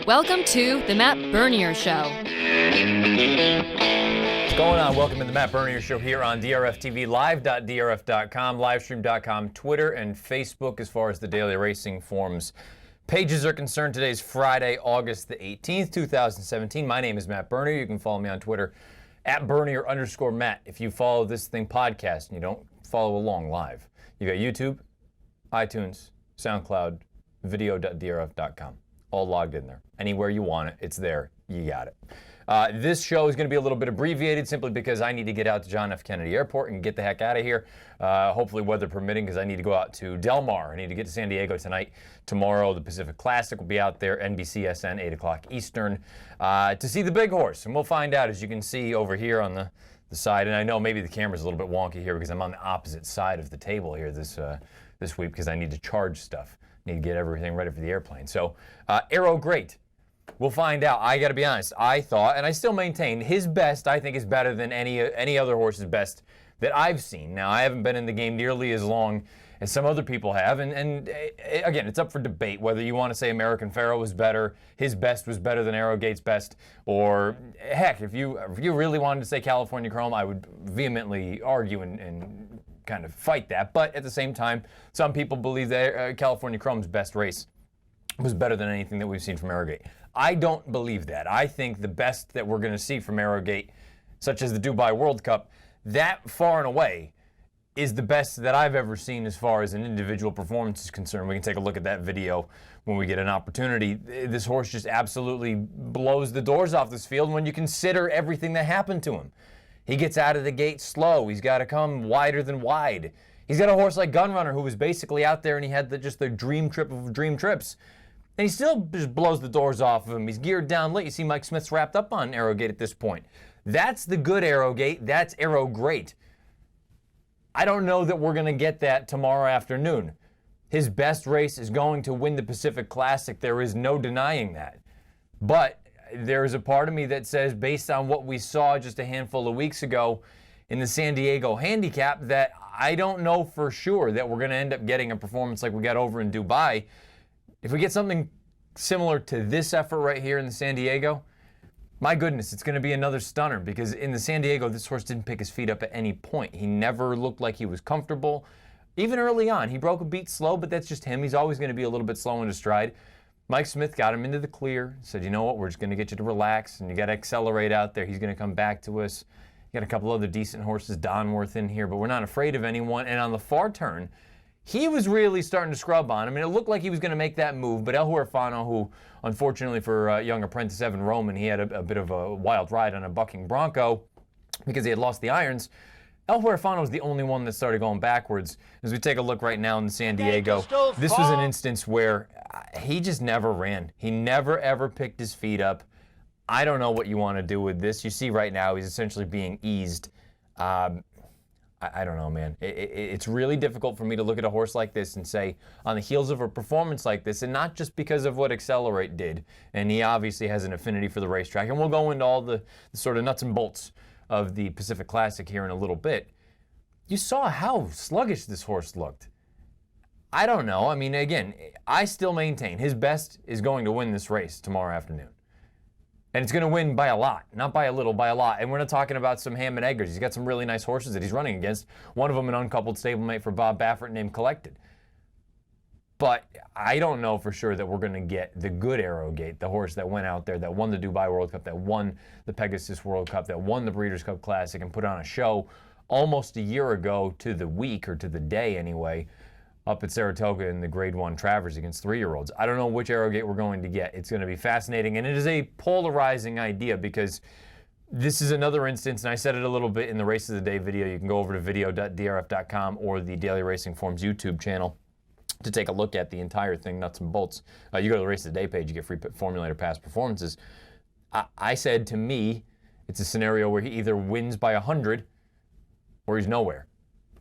Welcome to The Matt Bernier Show. What's going on? Welcome to The Matt Bernier Show here on DRF TV, live.drf.com, livestream.com, Twitter, and Facebook as far as the Daily Racing Forums pages are concerned. Today's Friday, August the 18th, 2017. My name is Matt Bernier. You can follow me on Twitter at Bernier_Matt. If you follow this thing podcast and you don't follow along live, you got YouTube, iTunes, SoundCloud, video.drf.com. All logged in there. Anywhere you want it, it's there. You got it. This show is going to be a little bit abbreviated simply because I need to get out to John F. Kennedy Airport and get the heck out of here. Hopefully weather permitting, because I need to go out to Del Mar. I need to get to San Diego tonight. Tomorrow, the Pacific Classic will be out there, NBCSN, 8 o'clock Eastern, to see the big horse. And we'll find out, as you can see over here on the side. And I know maybe the camera's a little bit wonky here because I'm on the opposite side of the table here this week because I need to charge stuff. Need to get everything ready for the airplane. So, Arrogate. We'll find out. I got to be honest. I thought, and I still maintain, his best, I think, is better than any other horse's best that I've seen. Now, I haven't been in the game nearly as long as some other people have. And again, it's up for debate whether you want to say American Pharoah was better, his best was better than Arrogate's best, or heck, if you really wanted to say California Chrome, I would vehemently argue and kind of fight that. But at the same time, some people believe that California Chrome's best race was better than anything that we've seen from Arrogate. I don't believe that. I think the best that we're going to see from Arrogate, such as the Dubai World Cup, that far and away is the best that I've ever seen as far as an individual performance is concerned. We can take a look at that video when we get an opportunity. This horse just absolutely blows the doors off this field when you consider everything that happened to him. He gets out of the gate slow. He's got to come wider than wide. He's got a horse like Gunrunner who was basically out there and he had just the dream trip of dream trips. And he still just blows the doors off of him. He's geared down late. You see Mike Smith's wrapped up on Arrogate at this point. That's the good Arrogate. That's Arrogate. I don't know that we're going to get that tomorrow afternoon. His best race is going to win the Pacific Classic. There is no denying that. But there is a part of me that says, based on what we saw just a handful of weeks ago in the San Diego handicap, that I don't know for sure that we're going to end up getting a performance like we got over in Dubai. If we get something similar to this effort right here in the San Diego, my goodness, it's going to be another stunner, because in the San Diego, this horse didn't pick his feet up at any point. He never looked like he was comfortable. Even early on, he broke a beat slow, but that's just him. He's always going to be a little bit slow into stride. Mike Smith got him into the clear, said, you know what, we're just going to get you to relax, and you got to accelerate out there. He's going to come back to us. You got a couple other decent horses, Donworth in here, but we're not afraid of anyone. And on the far turn, he was really starting to scrub on him. I mean, it looked like he was going to make that move, but El Huerfano, who, unfortunately for young apprentice Evan Roman, he had a bit of a wild ride on a bucking bronco because he had lost the irons. El Huerfano was the only one that started going backwards. As we take a look right now in San Diego, this was an instance where he just never ran. He never, ever picked his feet up. I don't know what you want to do with this. You see right now he's essentially being eased. I don't know, man. It's really difficult for me to look at a horse like this and say, on the heels of a performance like this, and not just because of what Accelerate did, and he obviously has an affinity for the racetrack, and we'll go into all the sort of nuts and bolts of the Pacific Classic here in a little bit. You saw how sluggish this horse looked. I don't know. I mean, again, I still maintain his best is going to win this race tomorrow afternoon. And it's going to win by a lot, not by a little, by a lot. And we're not talking about some ham and eggers. He's got some really nice horses that he's running against. One of them an uncoupled stablemate for Bob Baffert named Collected. But I don't know for sure that we're going to get the good Arrogate, the horse that went out there, that won the Dubai World Cup, that won the Pegasus World Cup, that won the Breeders' Cup Classic and put on a show almost a year ago to the week, or to the day anyway, up at Saratoga in the Grade 1 Travers against 3-year-olds. I don't know which Arrogate we're going to get. It's going to be fascinating, and it is a polarizing idea because this is another instance, and I said it a little bit in the Race of the Day video. You can go over to video.drf.com or the Daily Racing Forums YouTube channel to take a look at the entire thing, nuts and bolts. You go to the Race of the Day page, you get free Formulator past performances. I said, to me, it's a scenario where he either wins by 100 or he's nowhere.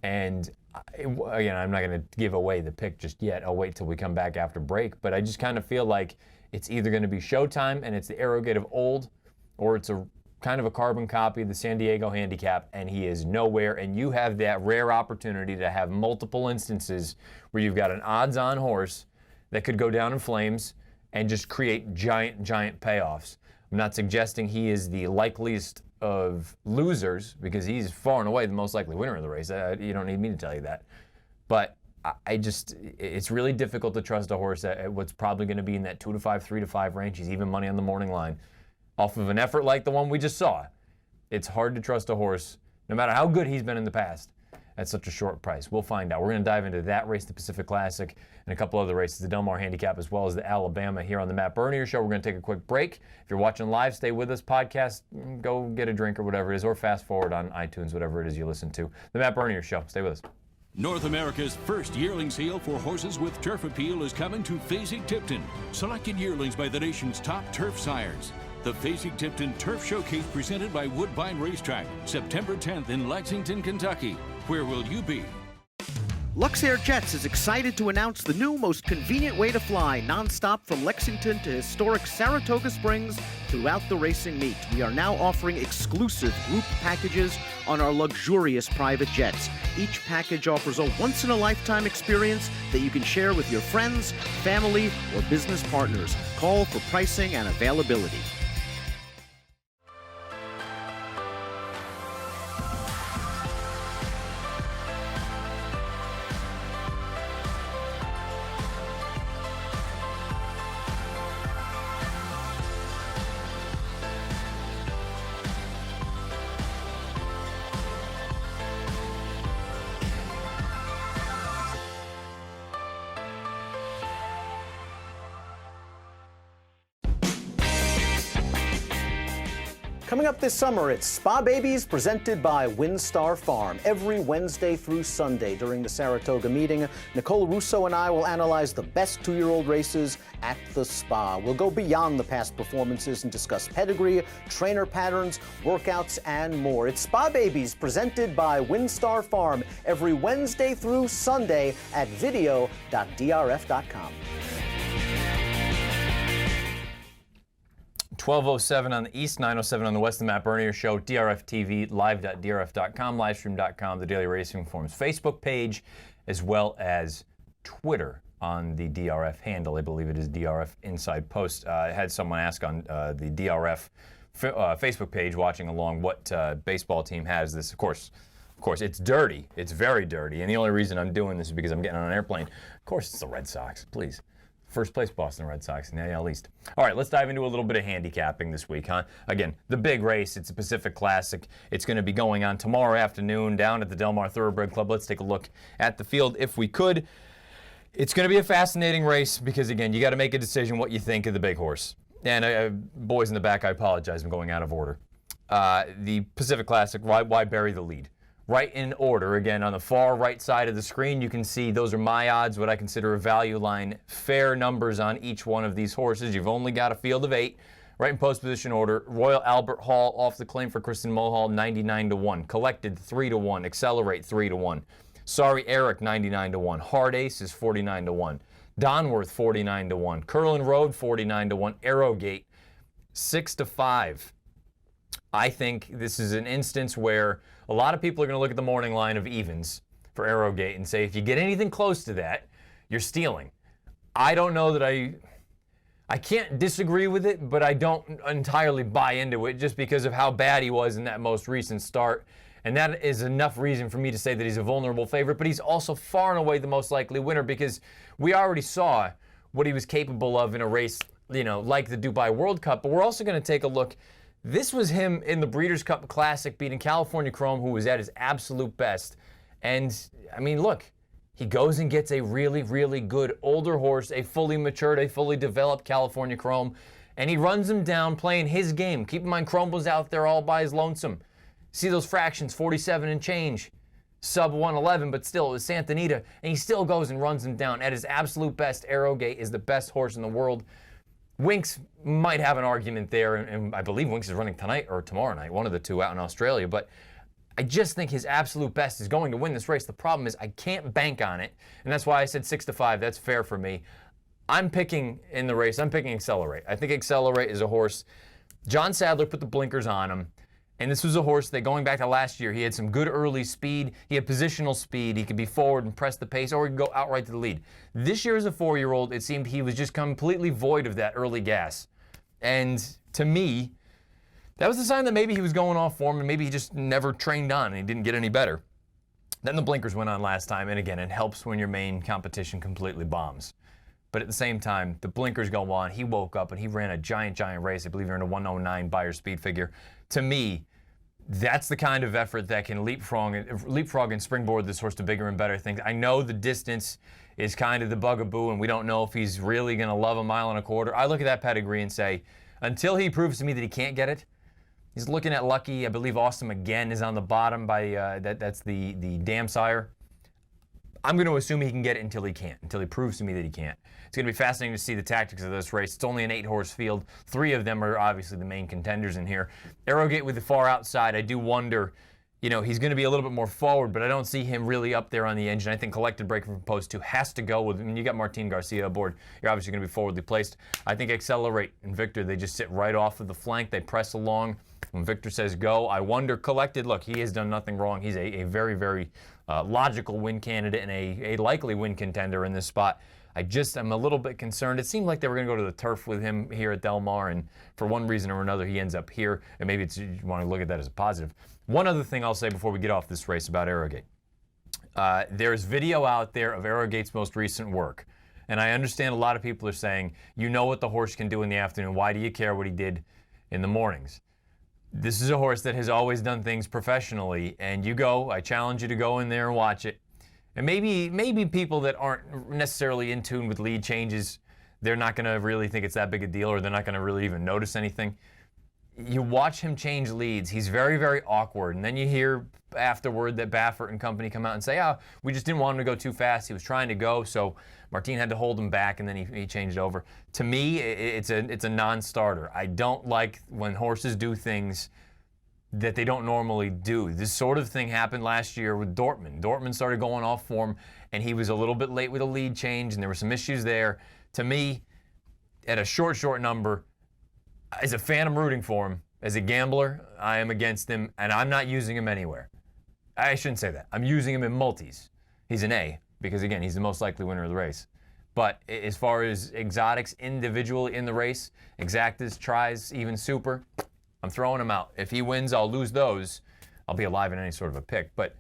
And again, I'm not going to give away the pick just yet. I'll wait till we come back after break. But I just kind of feel like it's either going to be Showtime and it's the Arrogate of old, or it's a kind of a carbon copy of the San Diego handicap, and he is nowhere. And you have that rare opportunity to have multiple instances where you've got an odds-on horse that could go down in flames and just create giant payoffs. I'm not suggesting he is the likeliest of losers, because he's far and away the most likely winner of the race. You don't need me to tell you that. But it's really difficult to trust a horse at what's probably going to be in that 2 to 5, 3 to 5 range. He's even money on the morning line. Off of an effort like the one we just saw, it's hard to trust a horse, no matter how good he's been in the past, at such a short price. We'll find out. We're going to dive into that race, the Pacific Classic, and a couple other races, the Del Mar Handicap, as well as the Alabama, here on the Matt Bernier Show. We're going to take a quick break. If you're watching live, stay with us. Podcast, go get a drink or whatever it is, or fast forward on iTunes, whatever it is you listen to. The Matt Bernier Show. Stay with us. North America's first yearling sale for horses with turf appeal is coming to Fasig-Tipton. Selected yearlings by the nation's top turf sires. The Fasig-Tipton Turf Showcase presented by Woodbine Racetrack, September 10th in Lexington, Kentucky. Where will you be? Luxair Jets is excited to announce the new, most convenient way to fly nonstop from Lexington to historic Saratoga Springs throughout the racing meet. We are now offering exclusive group packages on our luxurious private jets. Each package offers a once-in-a-lifetime experience that you can share with your friends, family, or business partners. Call for pricing and availability. Coming up this summer, it's Spa Babies presented by WinStar Farm. Every Wednesday through Sunday during the Saratoga meeting, Nicole Russo and I will analyze the best 2-year-old races at the spa. We'll go beyond the past performances and discuss pedigree, trainer patterns, workouts, and more. It's Spa Babies presented by WinStar Farm every Wednesday through Sunday at video.drf.com. 12:07 on the East, 9:07 on the West, the Matt Bernier Show, DRF TV, live.drf.com, livestream.com, the Daily Racing Forum's Facebook page, as well as Twitter on the DRF handle. I believe it is DRF Inside Post. I had someone ask on the DRF Facebook page, watching along, what baseball team has this. Of course, it's dirty. It's very dirty. And the only reason I'm doing this is because I'm getting on an airplane. Of course, it's the Red Sox. Please. First place Boston Red Sox in the AL East. All right, let's dive into a little bit of handicapping this week, huh? Again, the big race, it's the Pacific Classic. It's going to be going on tomorrow afternoon down at the Del Mar Thoroughbred Club. Let's take a look at the field if we could. It's going to be a fascinating race because, again, you got to make a decision what you think of the big horse. And boys in the back, I apologize, I'm going out of order. The Pacific Classic, why bury the lead? Right in order, again, on the far right side of the screen, you can see those are my odds, what I consider a value line, fair numbers on each one of these horses. You've only got a field of 8, right in post position order. Royal Albert Hall off the claim for Kristen Mulhall, 99-1. Collected, 3-1. Accelerate, 3-1. Sorry Eric, 99-1. Hard Ace is 49-1. Donworth, 49-1. Curlin Road, 49-1. Arrogate, 6-5. I think this is an instance where a lot of people are going to look at the morning line of evens for Arrogate and say, if you get anything close to that, you're stealing. I don't know that I can't disagree with it, but I don't entirely buy into it just because of how bad he was in that most recent start. And that is enough reason for me to say that he's a vulnerable favorite, but he's also far and away the most likely winner because we already saw what he was capable of in a race, like the Dubai World Cup. But we're also going to take a look. This was him in the Breeders' Cup Classic beating California Chrome, who was at his absolute best. And, I mean, look, he goes and gets a really, really good older horse, a fully matured, a fully developed California Chrome, and he runs him down playing his game. Keep in mind, Chrome was out there all by his lonesome. See those fractions, 47 and change, sub 111, but still, it was Santa Anita, and he still goes and runs him down. At his absolute best, Arrogate is the best horse in the world. Winks might have an argument there, and I believe Winks is running tonight or tomorrow night, one of the two out in Australia, but I just think his absolute best is going to win this race. The problem is I can't bank on it, and that's why I said 6-5. That's fair for me. I'm picking in the race, I'm picking Accelerate. I think Accelerate is a horse. John Sadler put the blinkers on him, And this was a horse that, going back to last year, he had some good early speed. He had positional speed. He could be forward and press the pace, or he could go outright to the lead. This year as a 4-year-old, it seemed he was just completely void of that early gas. And to me, that was a sign that maybe he was going off form and maybe he just never trained on and he didn't get any better. Then the blinkers went on last time, and again, it helps when your main competition completely bombs. But at the same time, the blinkers go on. He woke up and he ran a giant race. I believe he ran a 109 Beyer speed figure. To me, that's the kind of effort that can leapfrog and springboard this horse to bigger and better things. I know the distance is kind of the bugaboo, and we don't know if he's really going to love a 1.25 miles. I look at that pedigree and say, until he proves to me that he can't get it, he's looking at Lucky. I believe Austin again is on the bottom by that's the dam sire. I'm going to assume he can get it until he can't, until he proves to me that he can't. It's going to be fascinating to see the tactics of this race. It's only an 8-horse field. 3 of them are obviously the main contenders in here. Arrogate with the far outside, I do wonder, he's going to be a little bit more forward, but I don't see him really up there on the engine. I think Collected Breaker from post 2 has to go with, you got Martin Garcia aboard. You're obviously going to be forwardly placed. I think Accelerate and Victor, they just sit right off of the flank. They press along. When Victor says go, I wonder, Collected, look, he has done nothing wrong. He's a very, very logical win candidate and a likely win contender in this spot. I'm a little bit concerned. It seemed like they were going to go to the turf with him here at Del Mar, and for one reason or another, he ends up here, and maybe you want to look at that as a positive. One other thing I'll say before we get off this race about Arrogate. There's video out there of Arrogate's most recent work, and I understand a lot of people are saying, you know what the horse can do in the afternoon. Why do you care what he did in the mornings? This is a horse that has always done things professionally, and I challenge you to go in there and watch it. And maybe people that aren't necessarily in tune with lead changes, they're not going to really think it's that big a deal, or they're not going to really even notice anything. You watch him change leads. He's very, very awkward. And then you hear afterward that Baffert and company come out and say, we just didn't want him to go too fast. He was trying to go, so Martin had to hold him back, and then he changed over. To me, it's a non-starter. I don't like when horses do things that they don't normally do. This sort of thing happened last year with Dortmund. Dortmund started going off form, and he was a little bit late with a lead change, and there were some issues there. To me, at a short number, as a fan, I'm rooting for him. As a gambler, I am against him, and I'm not using him anywhere. I shouldn't say that. I'm using him in multis. He's an A, because again, he's the most likely winner of the race. But as far as exotics individually in the race, exactas, tries, even super, I'm throwing him out. If he wins, I'll lose those. I'll be alive in any sort of a pick. But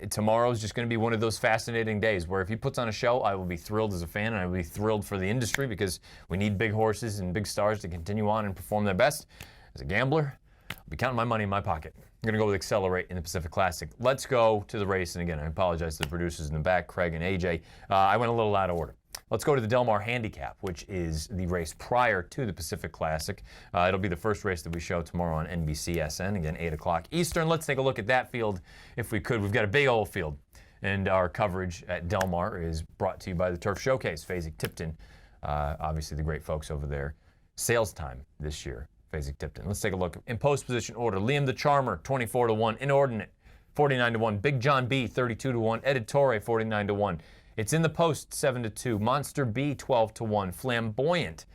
tomorrow's just going to be one of those fascinating days where if he puts on a show, I will be thrilled as a fan, and I will be thrilled for the industry, because we need big horses and big stars to continue on and perform their best. As a gambler, I'll be counting my money in my pocket. I'm going to go with Accelerate in the Pacific Classic. Let's go to the race. And again, I apologize to the producers in the back, Craig and AJ. I went a little out of order. Let's go to the Del Mar Handicap, which is the race prior to the Pacific Classic. It'll be the first race that we show tomorrow on NBCSN, again, 8 o'clock Eastern. Let's take a look at that field if we could. We've got a big old field, and our coverage at Del Mar is brought to you by the Turf Showcase, Fasig-Tipton, obviously the great folks over there. Sales time this year, Fasig-Tipton. Let's take a look in post position order. Liam the Charmer, 24-1. Inordinate, 49-1. Big John B, 32-1. Editore, 49-1. It's in the post, 7-2. Monster B, 12-1. Flamboyant,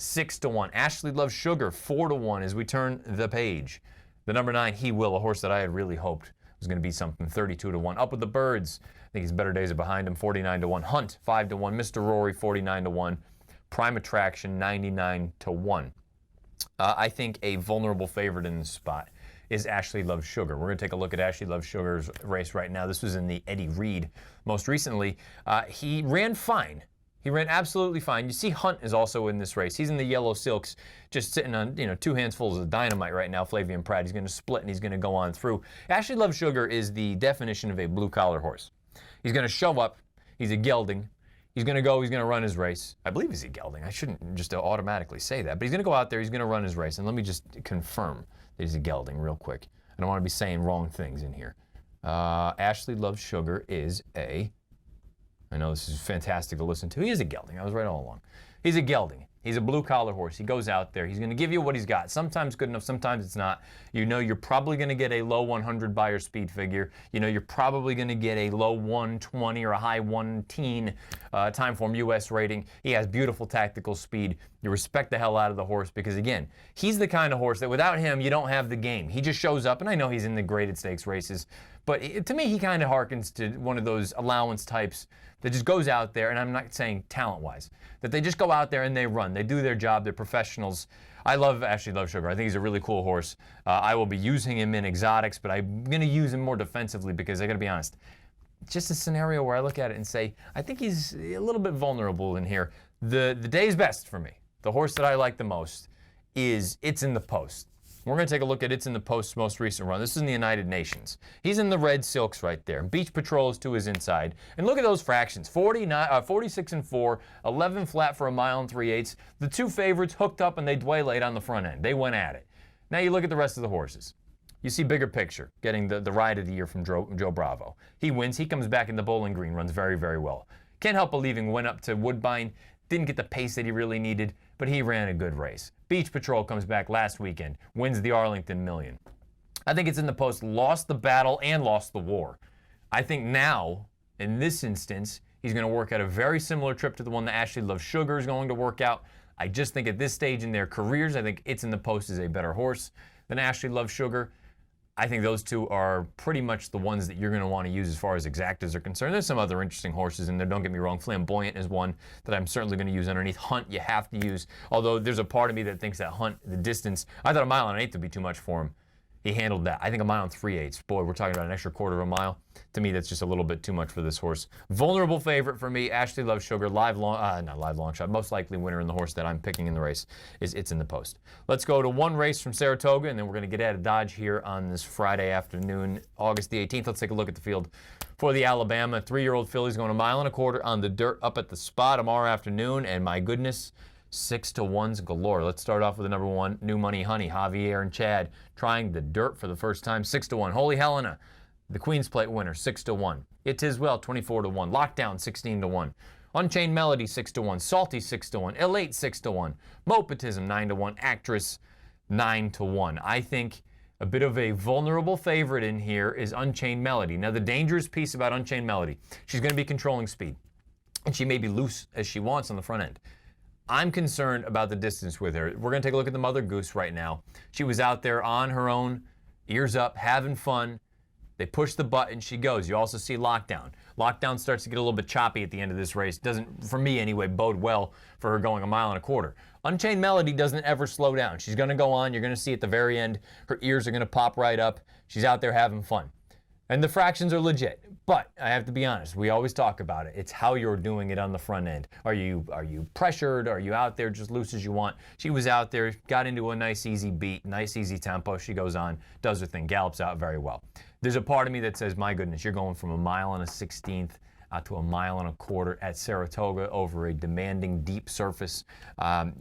6-1. Ashley Loves Sugar, 4-1 as we turn the page. The number 9, He Will, a horse that I had really hoped was going to be something, 32-1. Up with the Birds, I think his better days are behind him, 49-1. Hunt, 5-1. Mr. Rory, 49-1. Prime Attraction, 99-1. I think a vulnerable favorite in this spot is Ashley Loves Sugar. We're going to take a look at Ashley Loves Sugar's race right now. This was in the Eddie Reed most recently. He ran fine. He ran absolutely fine. You see Hunt is also in this race. He's in the yellow silks, just sitting on 2 handsfuls of dynamite right now, Flavian Pratt. He's going to split and he's going to go on through. Ashley Loves Sugar is the definition of a blue-collar horse. He's going to show up. He's a gelding. He's going to go, he's going to run his race. I believe he's a gelding. I shouldn't just automatically say that. But he's going to go out there, he's going to run his race. And let me just confirm that he's a gelding real quick. I don't want to be saying wrong things in here. Ashley Loves Sugar is I know this is fantastic to listen to. He is a gelding. I was right all along. He's a gelding. He's a blue-collar horse. He goes out there. He's going to give you what he's got. Sometimes good enough, sometimes it's not. You know you're probably going to get a low 100 Beyer speed figure. You know you're probably going to get a low 120 or a high 110 time form U.S. rating. He has beautiful tactical speed. You respect the hell out of the horse because, again, he's the kind of horse that without him, you don't have the game. He just shows up, and I know he's in the graded stakes races, but to me, he kind of harkens to one of those allowance types that just goes out there, and I'm not saying talent-wise, that they just go out there and they run. They do their job. They're professionals. I actually love Sugar. I think he's a really cool horse. I will be using him in exotics, but I'm going to use him more defensively because I got to be honest, it's just a scenario where I look at it and say, I think he's a little bit vulnerable in here. The day's best for me, the horse that I like the most, is It's in the Post. We're going to take a look at It's in the Post's most recent run. This is in the United Nations. He's in the red silks right there. Beach Patrol is to his inside. And look at those fractions. 46 and 4, 11 flat for a mile and 3/8. The two favorites hooked up and they dwaylaid on the front end. They went at it. Now you look at the rest of the horses. You see bigger picture, getting the ride of the year from Joe Bravo. He wins. He comes back in the Bowling Green, runs very, very well. Can't help believing went up to Woodbine. Didn't get the pace that he really needed, but he ran a good race. Beach Patrol comes back last weekend, wins the Arlington Million. I think It's in the Post lost the battle and lost the war. I think now, in this instance, he's going to work out a very similar trip to the one that Ashley Love Sugar is going to work out. I just think at this stage in their careers, I think It's in the Post is a better horse than Ashley Love Sugar. I think those two are pretty much the ones that you're going to want to use as far as exactas are concerned. There's some other interesting horses in there, don't get me wrong. Flamboyant is one that I'm certainly going to use underneath. Hunt, you have to use, although there's a part of me that thinks that Hunt, the distance, I thought a mile and 1/8 would be too much for him. He handled that. I think a mile and 3/8. Boy, we're talking about an extra quarter of a mile. To me, that's just a little bit too much for this horse. Vulnerable favorite for me, Ashley Love Sugar. Not live long shot. Most likely winner in the horse that I'm picking in the race is It's in the Post. Let's go to one race from Saratoga, and then we're going to get out of Dodge here on this Friday afternoon, August the 18th. Let's take a look at the field for the Alabama. 3-year-old filly's going a mile and a quarter on the dirt up at the Spa tomorrow afternoon, and my goodness, 6-to-1s galore. Let's start off with the number one, New Money Honey, Javier and Chad, trying the dirt for the first time, 6-to-1. Holy Helena, the Queen's Plate winner, 6-to-1. It Is Well, 24-to-1. Lockdown, 16-to-1. Unchained Melody, 6-to-1. Salty, 6-to-1. Elate, 6-to-1. Mopetism, 9-to-1. Actress, 9-to-1. I think a bit of a vulnerable favorite in here is Unchained Melody. Now, the dangerous piece about Unchained Melody, she's going to be controlling speed, and she may be loose as she wants on the front end. I'm concerned about the distance with her. We're going to take a look at the Mother Goose right now. She was out there on her own, ears up, having fun. They push the button, she goes. You also see Lockdown. Lockdown starts to get a little bit choppy at the end of this race. Doesn't, for me anyway, bode well for her going a mile and a quarter. Unchained Melody doesn't ever slow down. She's going to go on. You're going to see at the very end, her ears are going to pop right up. She's out there having fun. And the fractions are legit. But I have to be honest, we always talk about it. It's how you're doing it on the front end. Are you pressured? Are you out there just loose as you want? She was out there, got into a nice easy beat, nice easy tempo. She goes on, does her thing, gallops out very well. There's a part of me that says, my goodness, you're going from a mile and a 16th out to a mile and a quarter at Saratoga over a demanding deep surface.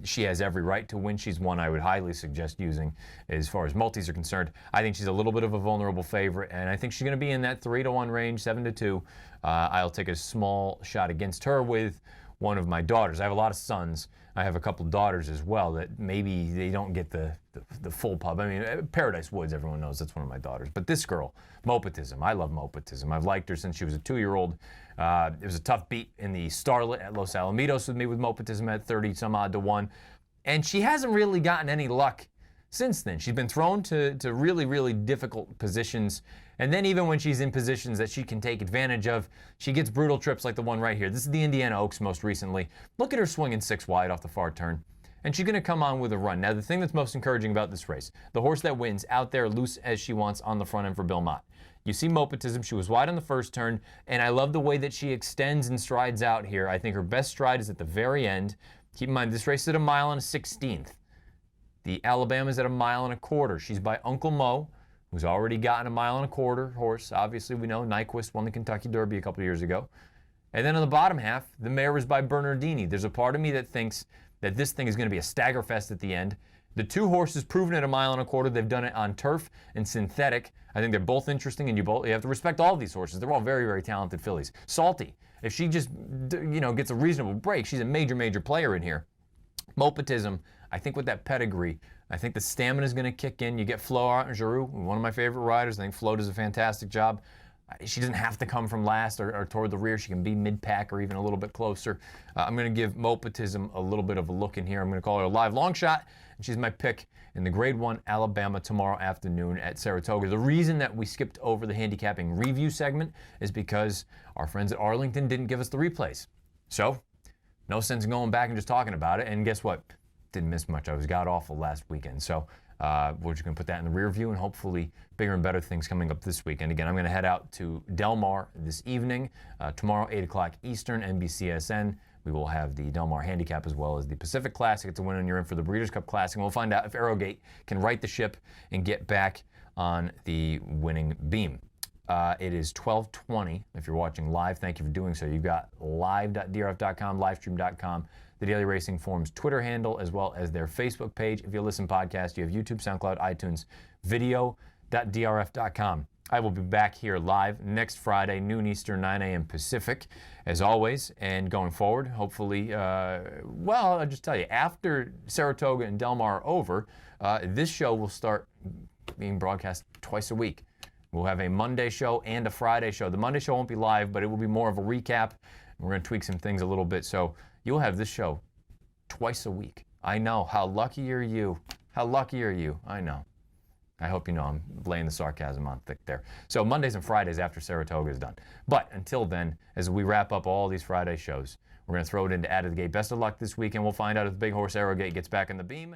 She has every right to win. She's one I would highly suggest using as far as multis are concerned. I think she's a little bit of a vulnerable favorite, and I think she's going to be in that 3-to-1 range, 7-to-2. I'll take a small shot against her with one of my daughters. I have a lot of sons. I have a couple daughters as well that maybe they don't get the full pub. I mean, Paradise Woods, everyone knows that's one of my daughters. But this girl, Mopetism, I love Mopetism. I've liked her since she was a 2-year-old. It was a tough beat in the Starlet at Los Alamitos with me with Mopetism at 30-some-odd-to-1. And she hasn't really gotten any luck since then. She's been thrown to really, really difficult positions. And then even when she's in positions that she can take advantage of, she gets brutal trips like the one right here. This is the Indiana Oaks most recently. Look at her swinging 6 wide off the far turn. And she's going to come on with a run. Now, the thing that's most encouraging about this race, the horse that wins out there loose as she wants on the front end for Bill Mott. You see Mopetism. She was wide on the first turn, and I love the way that she extends and strides out here. I think her best stride is at the very end. Keep in mind, this race is at a mile and a 16th. The Alabama's at a mile and a quarter. She's by Uncle Mo, who's already gotten a mile and a quarter horse. Obviously, we know Nyquist won the Kentucky Derby a couple of years ago. And then on the bottom half, the mare is by Bernardini. There's a part of me that thinks that this thing is going to be a stagger fest at the end. The two horses proven at a mile and a quarter. They've done it on turf and synthetic. I think they're both interesting, and you have to respect all of these horses. They're all very, very talented fillies. Salty, if she just gets a reasonable break, she's a major, major player in here. Mopetism, I think with that pedigree, I think the stamina is going to kick in. You get Flo out in Giroux, one of my favorite riders. I think Flo does a fantastic job. She doesn't have to come from last or toward the rear. She can be mid-pack or even a little bit closer. I'm going to give Mopetism a little bit of a look in here. I'm going to call her a live long shot, and she's my pick in the Grade 1 Alabama tomorrow afternoon at Saratoga. The reason that we skipped over the handicapping review segment is because our friends at Arlington didn't give us the replays. So, no sense in going back and just talking about it. And guess what? Didn't miss much. I was god-awful last weekend. So we're just going to put that in the rear view and hopefully bigger and better things coming up this weekend. Again, I'm going to head out to Del Mar this evening. Tomorrow, 8 o'clock Eastern, NBCSN. We will have the Del Mar Handicap as well as the Pacific Classic. It's a win and you're in for the Breeders' Cup Classic. And we'll find out if Arrogate can right the ship and get back on the winning beam. It is 12:20 if you're watching live. Thank you for doing so. You've got live.drf.com, livestream.com, the Daily Racing Forum's Twitter handle, as well as their Facebook page. If you listen podcast, you have YouTube, SoundCloud, iTunes, video.drf.com. I will be back here live next Friday, noon Eastern, 9 a.m. Pacific, as always. And going forward, hopefully, I'll just tell you, after Saratoga and Del Mar are over, this show will start being broadcast twice a week. We'll have a Monday show and a Friday show. The Monday show won't be live, but it will be more of a recap. We're going to tweak some things a little bit. So you'll have this show twice a week. I know. How lucky are you? How lucky are you? I know. I hope you know I'm laying the sarcasm on thick there. So Mondays and Fridays after Saratoga is done. But until then, as we wrap up all these Friday shows, we're going to throw it into Out of the Gate. Best of luck this weekend. We'll find out if the big horse Arrogate gets back in the beam.